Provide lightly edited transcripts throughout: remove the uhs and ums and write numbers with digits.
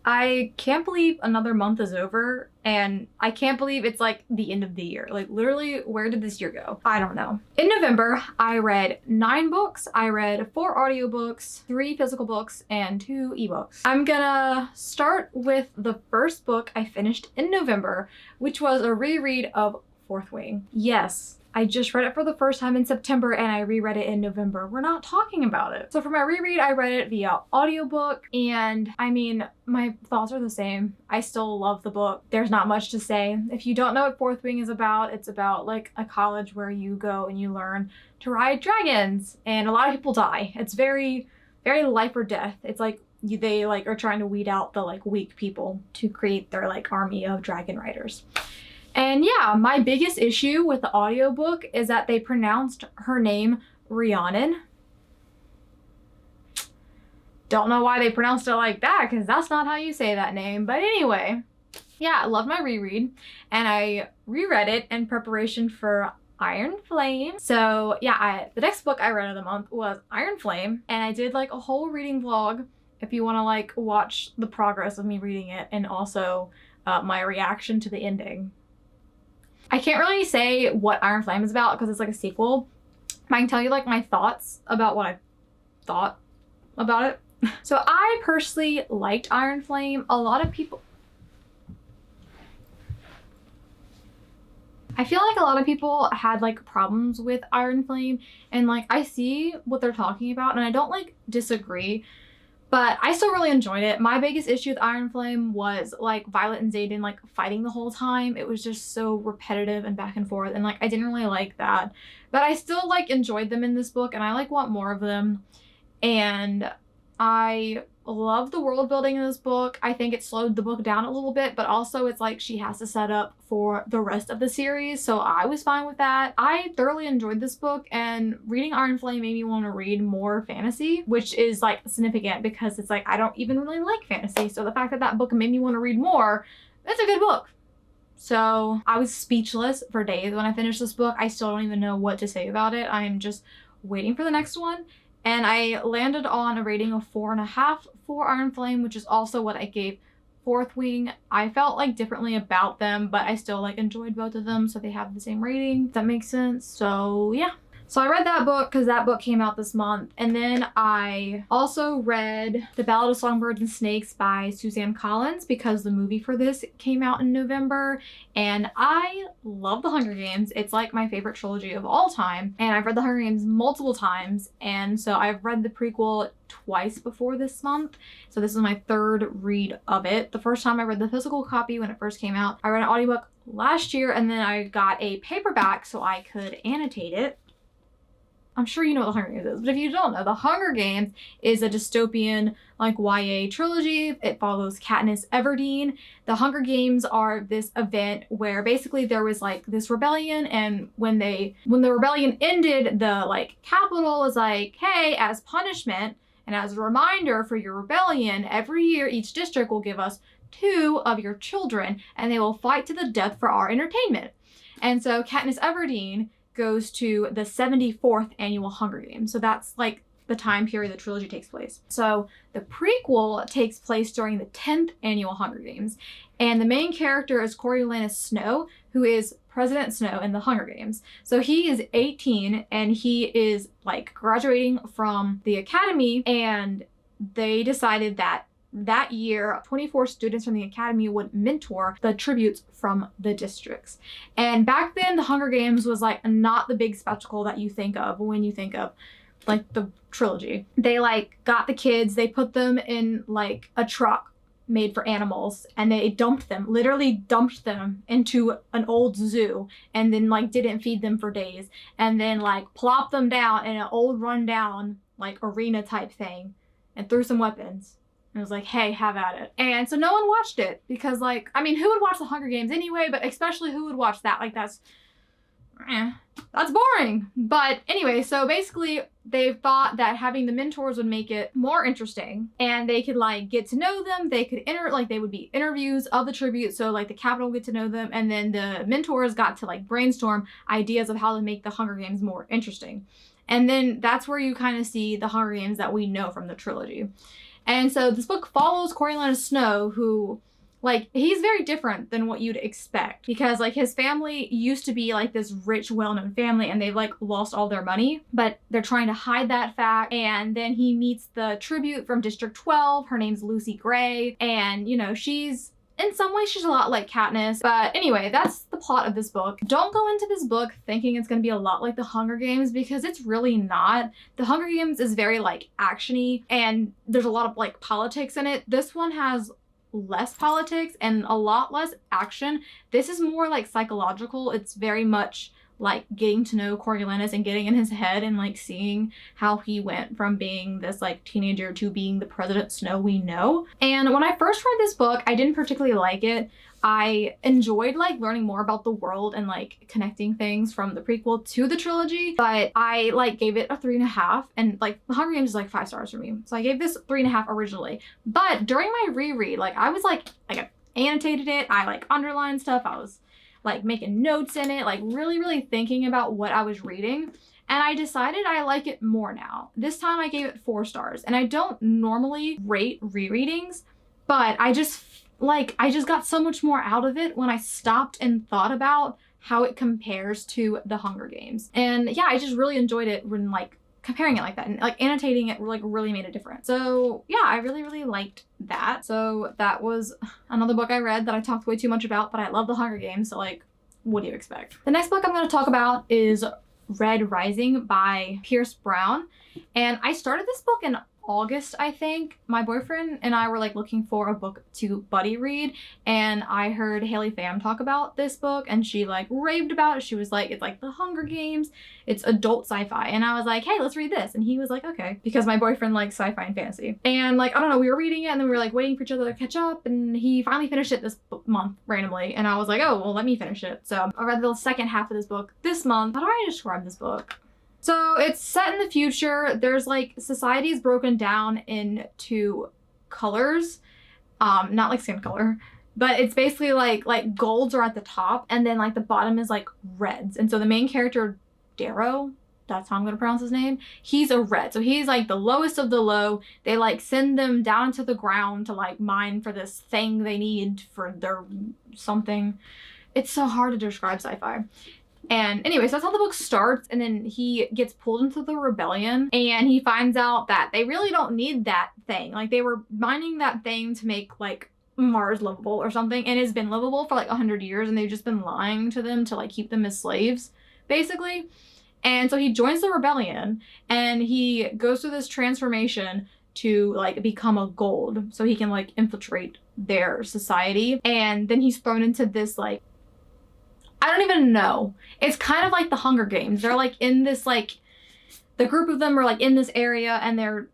I can't believe another month is over, and I can't believe it's like the end of the year. Like literally, where did this year go? I don't know. In November, I read 9 books. I read 4 audiobooks, 3 physical books, and 2 ebooks. I'm gonna start with the first book I finished in November, which was a reread of Fourth Wing. Yes, I just read it for the first time in September and I reread it in November. We're not talking about it. So for my reread, I read it via audiobook, and I mean, my thoughts are the same. I still love the book. There's not much to say. If you don't know what Fourth Wing is about, it's about like a college where you go and you learn to ride dragons, and a lot of people die. It's very, very life or death. It's like they like are trying to weed out the like weak people to create their like army of dragon riders. And yeah, my biggest issue with the audiobook is that they pronounced her name Rhiannon. Don't know why they pronounced it like that, because that's not how you say that name. But anyway, yeah, I loved my reread, and I reread it in preparation for Iron Flame. So yeah, the next book I read of the month was Iron Flame, and I did like a whole reading vlog if you want to like watch the progress of me reading it, and also my reaction to the ending. I can't really say what Iron Flame is about because it's like a sequel. But I can tell you like my thoughts about what I thought about it. So I personally liked Iron Flame. A lot of people... I feel like a lot of people had like problems with Iron Flame, and like I see what they're talking about and I don't like disagree. But I still really enjoyed it. My biggest issue with Iron Flame was like Violet and Xaden like fighting the whole time. It was just so repetitive and back and forth, and like I didn't really like that. But I still like enjoyed them in this book, and I like want more of them. And I love the world building in this book. I think it slowed the book down a little bit, but also it's like she has to set up for the rest of the series, so I was fine with that. I thoroughly enjoyed this book, and reading Iron Flame made me want to read more fantasy, which is like significant because it's like I don't even really like fantasy, so the fact that that book made me want to read more, it's a good book. So I was speechless for days when I finished this book. I still don't even know what to say about it. I am just waiting for the next one. And I landed on a rating of 4.5 for Iron Flame, which is also what I gave Fourth Wing. I felt like differently about them, but I still like enjoyed both of them, so they have the same rating, if that makes sense. So yeah. So I read that book because that book came out this month. And then I also read The Ballad of Songbirds and Snakes by Suzanne Collins because the movie for this came out in November. And I love The Hunger Games. It's like my favorite trilogy of all time. And I've read The Hunger Games multiple times. And so I've read the prequel twice before this month. So this is my 3rd read of it. The first time I read the physical copy when it first came out. I read an audiobook last year, and then I got a paperback so I could annotate it. I'm sure you know what The Hunger Games is, but if you don't know, The Hunger Games is a dystopian like YA trilogy. It follows Katniss Everdeen. The Hunger Games are this event where basically there was like this rebellion, and when the rebellion ended, the like capital was like, hey, as punishment and as a reminder for your rebellion, every year each district will give us 2 of your children, and they will fight to the death for our entertainment. And so Katniss Everdeen goes to the 74th annual Hunger Games. So that's like the time period the trilogy takes place. So the prequel takes place during the 10th annual Hunger Games. And the main character is Coriolanus Snow, who is President Snow in the Hunger Games. So he is 18 and he is like graduating from the academy, and they decided that that year, 24 students from the academy would mentor the tributes from the districts. And back then, the Hunger Games was like not the big spectacle that you think of when you think of like the trilogy. They like got the kids, they put them in like a truck made for animals, and they literally dumped them into an old zoo, and then like didn't feed them for days, and then like plopped them down in an old rundown like arena type thing and threw some weapons. And it was like, hey, have at it. And so no one watched it because, like, I mean, who would watch The Hunger Games anyway? But especially who would watch that? Like, that's boring. But anyway, so basically they thought that having the mentors would make it more interesting, and they could like get to know them. They could they would be interviews of the tribute. So like the capital would get to know them, and then the mentors got to like brainstorm ideas of how to make the Hunger Games more interesting. And then that's where you kind of see the Hunger Games that we know from the trilogy. And so this book follows Coriolanus Snow, who, like, he's very different than what you'd expect, because like his family used to be like this rich, well-known family, and they've like lost all their money, but they're trying to hide that fact. And then he meets the tribute from District 12. Her name's Lucy Gray, and you know, she's in some ways she's a lot like Katniss. But anyway, that's the plot of this book. Don't go into this book thinking it's gonna be a lot like The Hunger Games, because it's really not. The Hunger Games is very like actiony, and there's a lot of like politics in it. This one has less politics and a lot less action. This is more like psychological. It's very much like getting to know Coriolanus and getting in his head and like seeing how he went from being this like teenager to being the President Snow we know. And when I first read this book, I didn't particularly like it. I enjoyed like learning more about the world and like connecting things from the prequel to the trilogy, but I like gave it a 3.5, and like The Hunger Games is like 5 stars for me. So I gave this 3.5 originally. But during my reread, like I was like I annotated it, I like underlined stuff, I was like making notes in it, like really thinking about what I was reading. And I decided I like it more now. This time I gave it 4 stars. And I don't normally rate rereadings, but I just got so much more out of it when I stopped and thought about how it compares to The Hunger Games. And yeah, I just really enjoyed it when like comparing it like that, and like annotating it like really made a difference. So yeah, I really liked that. So that was another book I read that I talked way too much about, but I love The Hunger Games, so like, what do you expect? The next book I'm going to talk about is Red Rising by Pierce Brown. And I started this book in August, I think. My boyfriend and I were like looking for a book to buddy read, and I heard Haley Pham talk about this book, and she like raved about it. She was like, it's like The Hunger Games, it's adult sci-fi. And I was like, hey, let's read this. And he was like, okay, because my boyfriend likes sci-fi and fantasy. And like, I don't know, we were reading it, and then we were like waiting for each other to catch up, and he finally finished it this month randomly, and I was like, oh, well, let me finish it. So I read the second half of this book this month. How do I describe this book? So it's set in the future. There's like society is broken down into colors, not like skin color, but it's basically like golds are at the top, and then like the bottom is like reds. And so the main character, Darrow, that's how I'm gonna pronounce his name, he's a red. So he's like the lowest of the low. They like send them down to the ground to like mine for this thing they need for their something. It's so hard to describe sci-fi. And anyways, that's how the book starts, and then he gets pulled into the rebellion, and he finds out that they really don't need that thing. Like, they were mining that thing to make like Mars livable or something, and it's been livable for like 100 years, and they've just been lying to them to like keep them as slaves, basically. And so he joins the rebellion, and he goes through this transformation to like become a gold so he can like infiltrate their society. And then he's thrown into this like, I don't even know. It's kind of like The Hunger Games. They're like in this like, the group of them are like in this area, and they're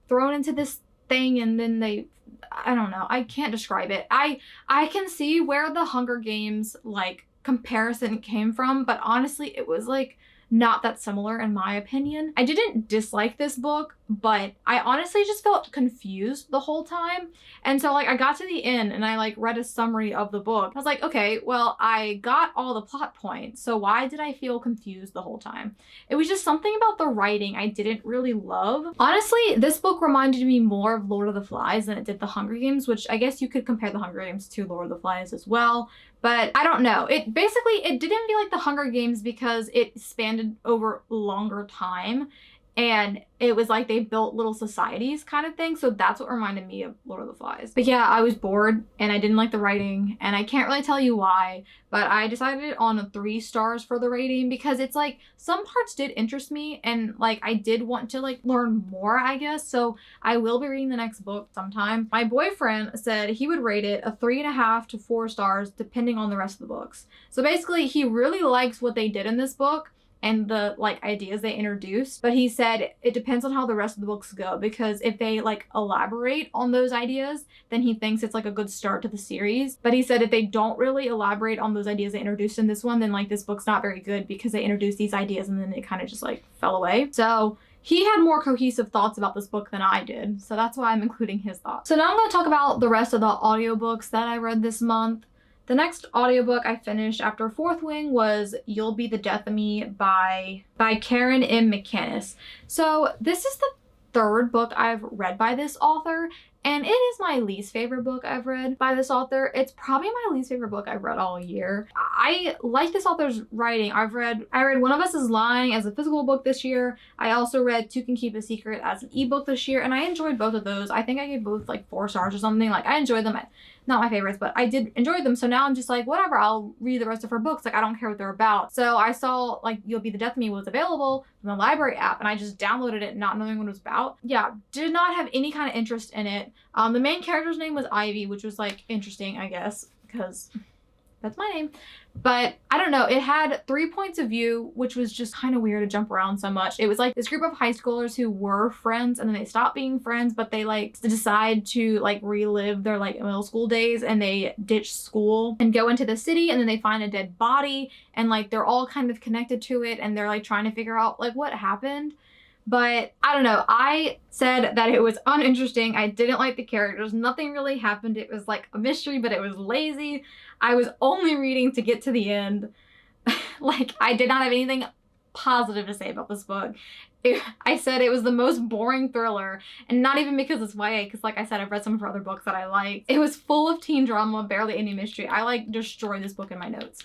thrown into this thing, and then they, I don't know. I can't describe it. I can see where The Hunger Games like comparison came from, but honestly, it was like not that similar in my opinion. I didn't dislike this book, but I honestly just felt confused the whole time. And so like I got to the end and I like read a summary of the book. I was like, okay, well, I got all the plot points, so why did I feel confused the whole time? It was just something about the writing I didn't really love. Honestly, this book reminded me more of Lord of the Flies than it did The Hunger Games, which I guess you could compare The Hunger Games to Lord of the Flies as well. But I don't know. It didn't feel like The Hunger Games because it spanned over longer time, and it was like they built little societies kind of thing. So that's what reminded me of Lord of the Flies. But yeah, I was bored and I didn't like the writing, and I can't really tell you why, but I decided on 3 stars for the rating because it's like some parts did interest me, and like I did want to like learn more, I guess. So I will be reading the next book sometime. My boyfriend said he would rate it a 3.5 to 4 stars depending on the rest of the books. So basically he really likes what they did in this book and the like ideas they introduced, but he said it depends on how the rest of the books go, because if they like elaborate on those ideas, then he thinks it's like a good start to the series. But he said if they don't really elaborate on those ideas they introduced in this one, then like this book's not very good because they introduced these ideas and then it kind of just like fell away. So he had more cohesive thoughts about this book than I did, so that's why I'm including his thoughts. So now I'm going to talk about the rest of the audiobooks that I read this month. The next audiobook I finished after Fourth Wing was You'll Be the Death of Me by Karen M. McCannis. So this is the third book I've read by this author, and it is my least favorite book I've read by this author. It's probably my least favorite book I've read all year. I like this author's writing. I read One of Us is Lying as a physical book this year. I also read Two Can Keep a Secret as an ebook this year, and I enjoyed both of those. I think I gave both like 4 stars or something. Like, I enjoyed them. Not my favorites, but I did enjoy them. So now I'm just like, whatever, I'll read the rest of her books. Like, I don't care what they're about. So I saw like You'll Be the Death of Me was available from the library app, and I just downloaded it not knowing what it was about. Yeah, did not have any kind of interest in it. The main character's name was Ivy, which was like interesting, I guess, because that's my name. But I don't know, it had 3 points of view, which was just kind of weird to jump around so much. It was like this group of high schoolers who were friends, and then they stopped being friends, but they like decide to like relive their like middle school days, and they ditch school and go into the city, and then they find a dead body, and like they're all kind of connected to it, and they're like trying to figure out like what happened. But I don't know, I said that it was uninteresting. I didn't like the characters. Nothing really happened. It was like a mystery, but it was lazy. I was only reading to get to the end. Like, I did not have anything positive to say about this book. I said it was the most boring thriller, and not even because it's YA, because like I said, I've read some of her other books that I liked. It was full of teen drama, barely any mystery. I like destroyed this book in my notes.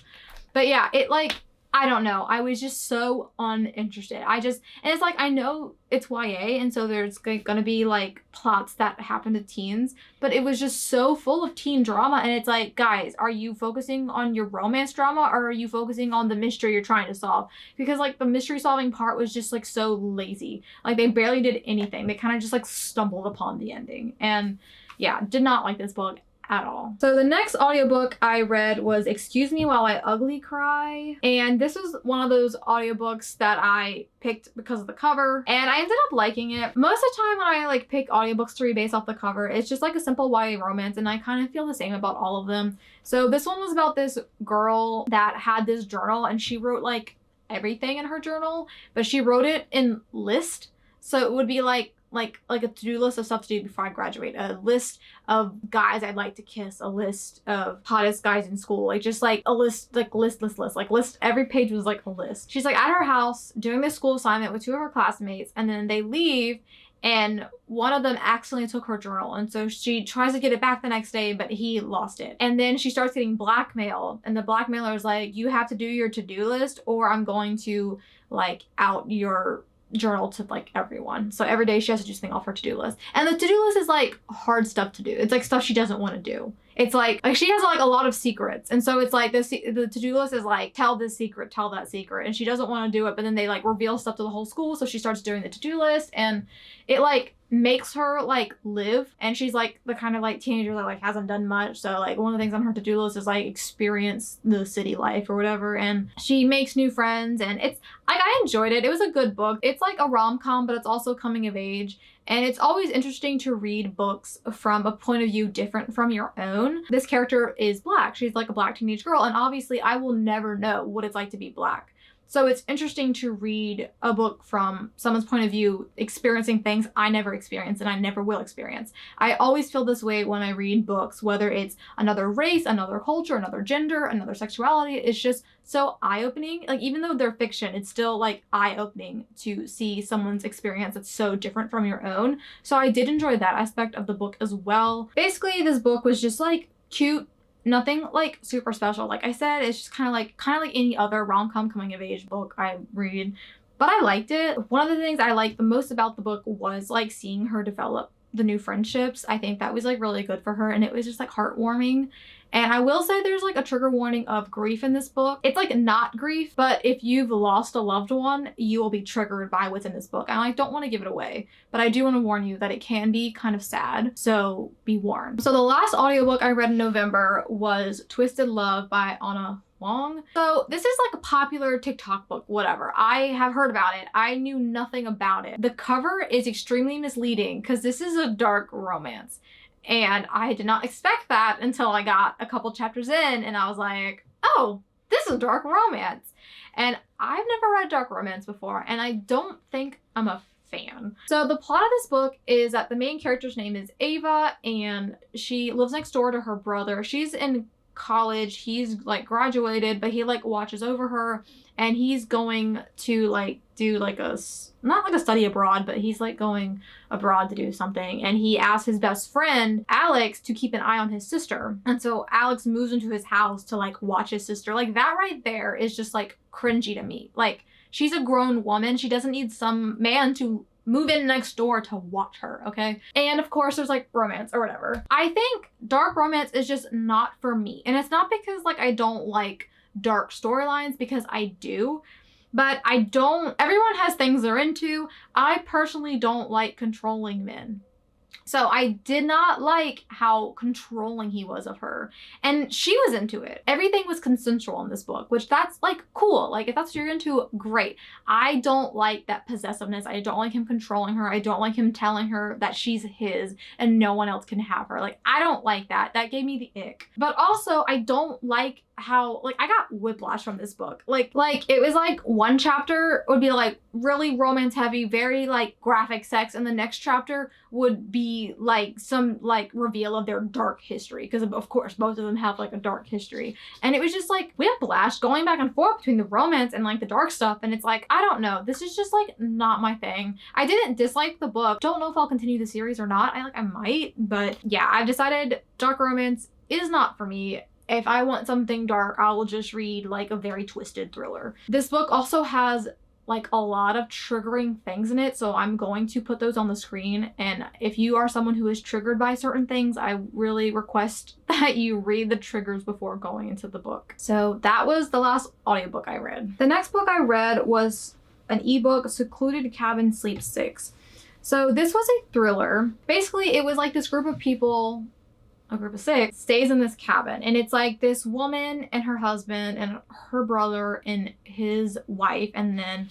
But yeah, it like, I don't know. I was just so uninterested. And it's like, I know it's YA, and so there's gonna be like plots that happen to teens, but it was just so full of teen drama, and it's like, guys, are you focusing on your romance drama, or are you focusing on the mystery you're trying to solve? Because like the mystery solving part was just like so lazy. Like, they barely did anything. They kind of just like stumbled upon the ending. And yeah, did not like this book at all. So the next audiobook I read was Excuse Me While I Ugly Cry. And this was one of those audiobooks that I picked because of the cover, and I ended up liking it. Most of the time when I like pick audiobooks to read based off the cover, it's just like a simple YA romance, and I kind of feel the same about all of them. So this one was about this girl that had this journal, and she wrote like everything in her journal, but she wrote it in list. So it would be like a to-do list of stuff to do before I graduate, a list of guys I'd like to kiss, a list of hottest guys in school, like just like a list, like list, every page was like a list. She's like at her house doing this school assignment with 2 of her classmates, and then they leave, and one of them accidentally took her journal, and so she tries to get it back the next day, but he lost it. And then she starts getting blackmailed, and the blackmailer is like, you have to do your to-do list, or I'm going to like out your journal to like everyone. So every day she has to do something off her to-do list, and the to-do list is like hard stuff to do. It's like stuff she doesn't want to do. It's like she has like a lot of secrets, and so it's like the to-do list is like, tell this secret, tell that secret, and she doesn't want to do it, but then they like reveal stuff to the whole school, so she starts doing the to-do list, and it like makes her like live. And she's like the kind of like teenager that like hasn't done much, so like one of the things on her to-do list is like experience the city life or whatever, and she makes new friends, and it's like, I enjoyed it. It was a good book. It's like a rom-com, but it's also coming of age. And it's always interesting to read books from a point of view different from your own. This character is Black. She's like a Black teenage girl, and obviously I will never know what it's like to be Black. So it's interesting to read a book from someone's point of view, experiencing things I never experienced and I never will experience. I always feel this way when I read books, whether it's another race, another culture, another gender, another sexuality. It's just so eye-opening. Like, even though they're fiction, it's still like eye-opening to see someone's experience that's so different from your own. So I did enjoy that aspect of the book as well. Basically, this book was just like cute. Nothing like super special. Like I said, it's just kind of like any other rom-com coming of age book I read. But I liked it. One of the things I liked the most about the book was like seeing her develop the new friendships. I think that was like really good for her, and it was just like heartwarming. And I will say there's like a trigger warning of grief in this book. It's like not grief, but if you've lost a loved one, you will be triggered by what's in this book. And I don't want to give it away, but I do want to warn you that it can be kind of sad, so be warned. So the last audiobook I read in November was Twisted Love by Anna Long. So this is like a popular TikTok book, whatever. I have heard about it. I knew nothing about it. The cover is extremely misleading because this is a dark romance. And I did not expect that until I got a couple chapters in, and I was like, oh, this is dark romance. And I've never read dark romance before, and I don't think I'm a fan. So the plot of this book is that the main character's name is Ava, and she lives next door to her brother. She's in college. He's like graduated, but he like watches over her, and he's going to like do like not like a study abroad, but he's like going abroad to do something, and he asks his best friend Alex to keep an eye on his sister. And so Alex moves into his house to like watch his sister. Like that right there is just like cringy to me. Like, she's a grown woman. She doesn't need some man to move in next door to watch her, okay? And of course there's like romance or whatever. I think dark romance is just not for me. And it's not because like I don't like dark storylines, because I do, but everyone has things they're into. I personally don't like controlling men. So I did not like how controlling he was of her. And she was into it. Everything was consensual in this book, which that's like cool. Like if that's what you're into, great. I don't like that possessiveness. I don't like him controlling her. I don't like him telling her that she's his and no one else can have her. Like I don't like that. That gave me the ick. But also I don't like how, like, I got whiplash from this book. Like it was like one chapter would be like really romance heavy, very like graphic sex, and the next chapter would be like some like reveal of their dark history, because of course both of them have like a dark history, and it was just like whiplash going back and forth between the romance and like the dark stuff. And it's like, I don't know, this is just like not my thing. I didn't dislike the book. Don't know if I'll continue the series or not. I might, but yeah, I've decided dark romance is not for me. If I want something dark, I will just read like a very twisted thriller. This book also has like a lot of triggering things in it, so I'm going to put those on the screen. And if you are someone who is triggered by certain things, I really request that you read the triggers before going into the book. So that was the last audiobook I read. The next book I read was an ebook, Secluded Cabin Sleep 6. So this was a thriller. Basically, it was like this group of people, a group of 6, stays in this cabin, and it's like this woman and her husband and her brother and his wife, and then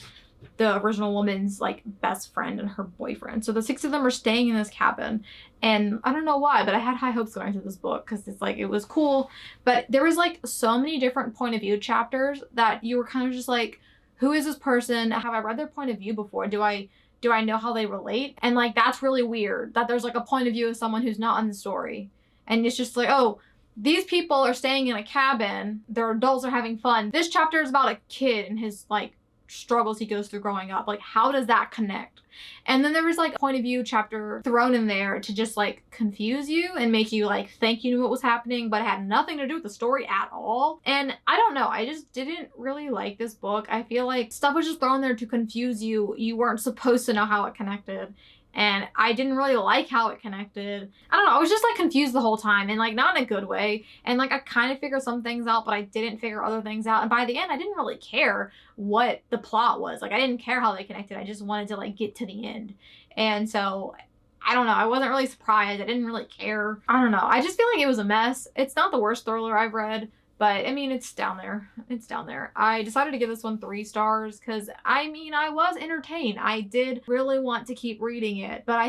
the original woman's like best friend and her boyfriend. So the 6 of them are staying in this cabin, and I don't know why, but I had high hopes going into this book because it's like, it was cool, but there was like so many different point of view chapters that you were kind of just like, who is this person? Have I read their point of view before? Do I know how they relate? And like, that's really weird that there's like a point of view of someone who's not in the story. And it's just like, oh, these people are staying in a cabin. Their adults are having fun. This chapter is about a kid and his like struggles he goes through growing up. Like, how does that connect? And then there was like a point of view chapter thrown in there to just like confuse you and make you like think you knew what was happening, but it had nothing to do with the story at all. And I don't know, I just didn't really like this book. I feel like stuff was just thrown there to confuse you. You weren't supposed to know how it connected. And I didn't really like how it connected. I don't know, I was just like confused the whole time, and like not in a good way. And like I kind of figured some things out, but I didn't figure other things out. And by the end, I didn't really care what the plot was. Like I didn't care how they connected. I just wanted to like get to the end. And so I don't know, I wasn't really surprised. I didn't really care. I don't know, I just feel like it was a mess. It's not the worst thriller I've read, but I mean, it's down there. It's down there. I decided to give this one 3 stars because I mean, I was entertained. I did really want to keep reading it, but I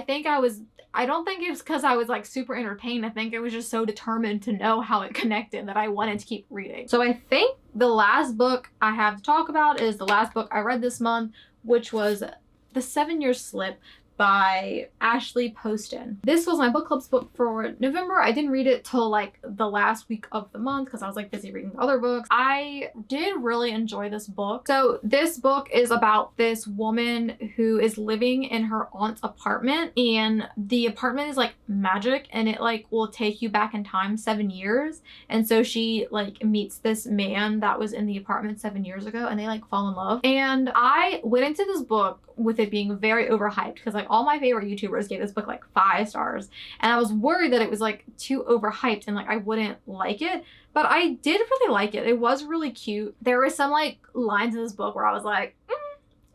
don't think it was because I was like super entertained. I think I was just so determined to know how it connected that I wanted to keep reading. So I think the last book I have to talk about is the last book I read this month, which was The 7-Year Slip by Ashley Poston. This was my book club's book for November. I didn't read it till like the last week of the month because I was like busy reading other books. I did really enjoy this book. So this book is about this woman who is living in her aunt's apartment, and the apartment is like magic, and it like will take you back in time 7 years. And so she like meets this man that was in the apartment 7 years ago, and they like fall in love. And I went into this book with it being very overhyped because like all my favorite YouTubers gave this book like 5 stars, and I was worried that it was like too overhyped and like I wouldn't like it, but I did really like it. It was really cute. There were some like lines in this book where I was like,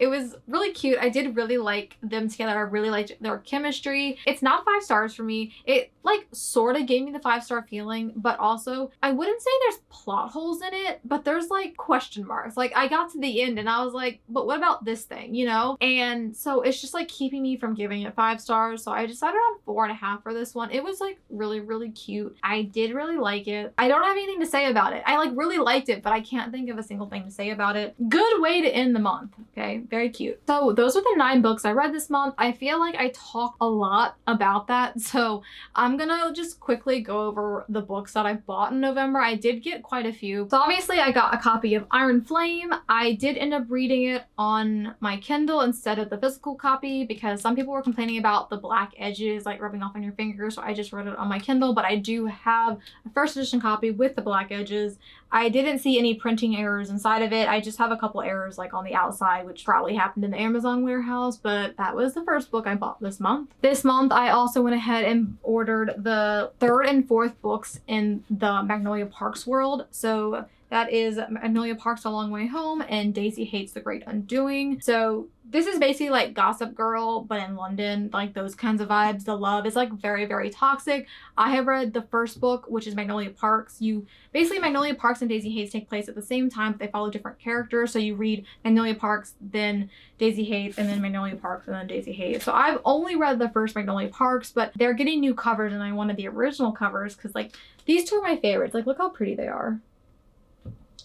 It was really cute. I did really like them together. I really liked their chemistry. It's not 5 stars for me. It like sort of gave me the 5-star feeling, but also I wouldn't say there's plot holes in it, but there's like question marks. Like I got to the end and I was like, but what about this thing, you know? And so it's just like keeping me from giving it 5 stars. So I decided on 4.5 for this one. It was like really, really cute. I did really like it. I don't have anything to say about it. I like really liked it, but I can't think of a single thing to say about it. Good way to end the month, okay? very cute. So those are the 9 books I read this month. I feel like I talk a lot about that, so I'm gonna just quickly go over the books that I bought in November. I did get quite a few. So obviously I got a copy of Iron Flame. I did end up reading it on my Kindle instead of the physical copy because some people were complaining about the black edges like rubbing off on your fingers, so I just read it on my Kindle, but I do have a first edition copy with the black edges. I didn't see any printing errors inside of it. I just have a couple errors like on the outside, which probably happened in the Amazon warehouse, but that was the first book I bought this month. This month, I also went ahead and ordered the 3rd and 4th books in the Magnolia Parks world. So that is Magnolia Parks: A Long Way Home and Daisy Hates the Great Undoing. So this is basically like Gossip Girl, but in London, like those kinds of vibes. The love is like very, very toxic. I have read the first book, which is Magnolia Parks. Basically Magnolia Parks and Daisy Hates take place at the same time, but they follow different characters. So you read Magnolia Parks, then Daisy Hates, and then Magnolia Parks, and then Daisy Hates. So I've only read the first Magnolia Parks, but they're getting new covers, and I wanted the original covers because like these two are my favorites. Like look how pretty they are.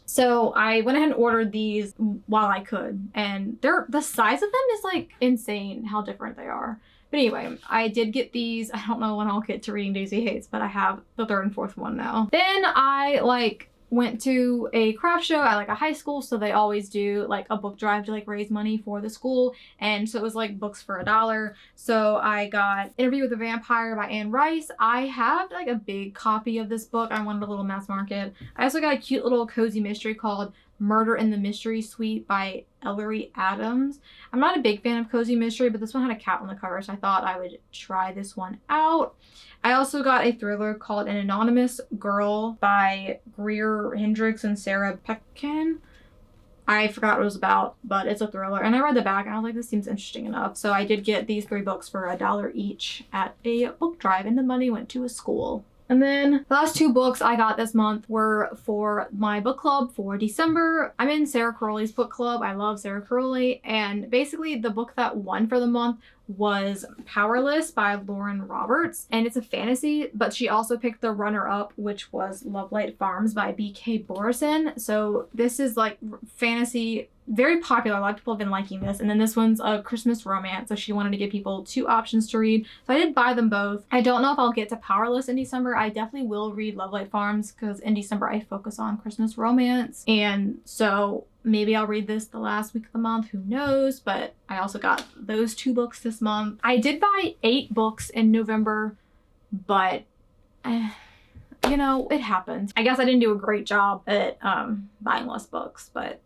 So I went ahead and ordered these while I could, and the size of them is like insane how different they are. But anyway, I did get these. I don't know when I'll get to reading Daisy Hates, but I have the 3rd and 4th one now. Then I went to a craft show at like a high school, so they always do like a book drive to like raise money for the school, and so it was like books for $1. So I got Interview with a Vampire by Anne Rice. I have like a big copy of this book. I wanted a little mass market. I also got a cute little cozy mystery called Murder in the Mystery Suite by Ellery Adams. I'm not a big fan of cozy mystery, but this one had a cat on the cover, so I thought I would try this one out. I also got a thriller called An Anonymous Girl by Greer Hendricks and Sarah Pekin. I forgot what it was about, but it's a thriller. And I read the back and I was like, this seems interesting enough. So I did get these 3 books for $1 each at a book drive, and the money went to a school. And then the last 2 books I got this month were for my book club for December. I'm in Sarah Crowley's book club. I love Sarah Crowley. And basically the book that won for the month was Powerless by Lauren Roberts. And it's a fantasy, but she also picked the runner-up, which was Lovelight Farms by B.K. Borison. So this is like fantasy, very popular. A lot of people have been liking this. And then this one's a Christmas romance, so she wanted to give people 2 options to read. So I did buy them both. I don't know if I'll get to Powerless in December. I definitely will read Lovelight Farms because in December I focus on Christmas romance. And so maybe I'll read this the last week of the month, who knows? But I also got those 2 books this month. I did buy 8 books in November, but you know, it happens. I guess I didn't do a great job at buying less books, but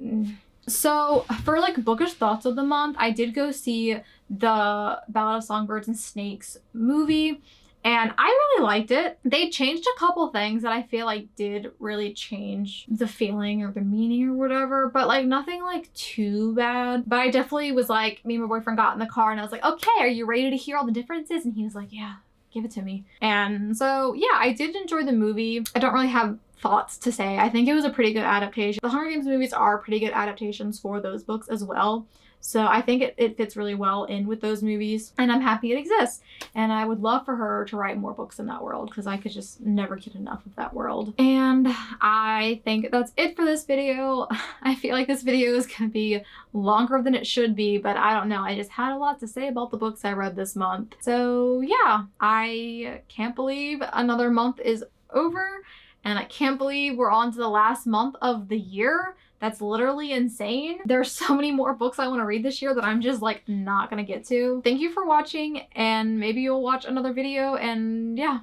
so for like bookish thoughts of the month, I did go see the Ballad of Songbirds and Snakes movie, and I really liked it. They changed a couple things that I feel like did really change the feeling or the meaning or whatever, but like nothing like too bad. But I definitely was like, me and my boyfriend got in the car and I was like, okay, are you ready to hear all the differences? And he was like, yeah, give it to me. And so yeah, I did enjoy the movie. I don't really have thoughts to say. I think it was a pretty good adaptation. The Hunger Games movies are pretty good adaptations for those books as well. So I think it fits really well in with those movies, and I'm happy it exists. And I would love for her to write more books in that world because I could just never get enough of that world. And I think that's it for this video. I feel like this video is going to be longer than it should be, but I don't know. I just had a lot to say about the books I read this month. So yeah, I can't believe another month is over, and I can't believe we're on to the last month of the year. That's literally insane. There's so many more books I want to read this year that I'm just like not gonna get to. Thank you for watching, and maybe you'll watch another video, and yeah,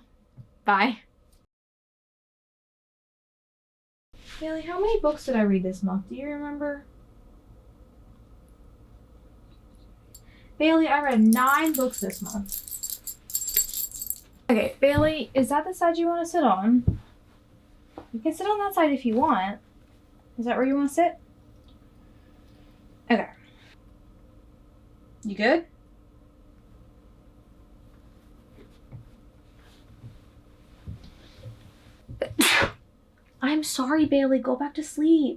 bye. Bailey, how many books did I read this month? Do you remember? Bailey, I read 9 books this month. Okay, Bailey, is that the side you want to sit on? You can sit on that side if you want. Is that where you want to sit? Okay. You good? I'm sorry, Bailey. Go back to sleep.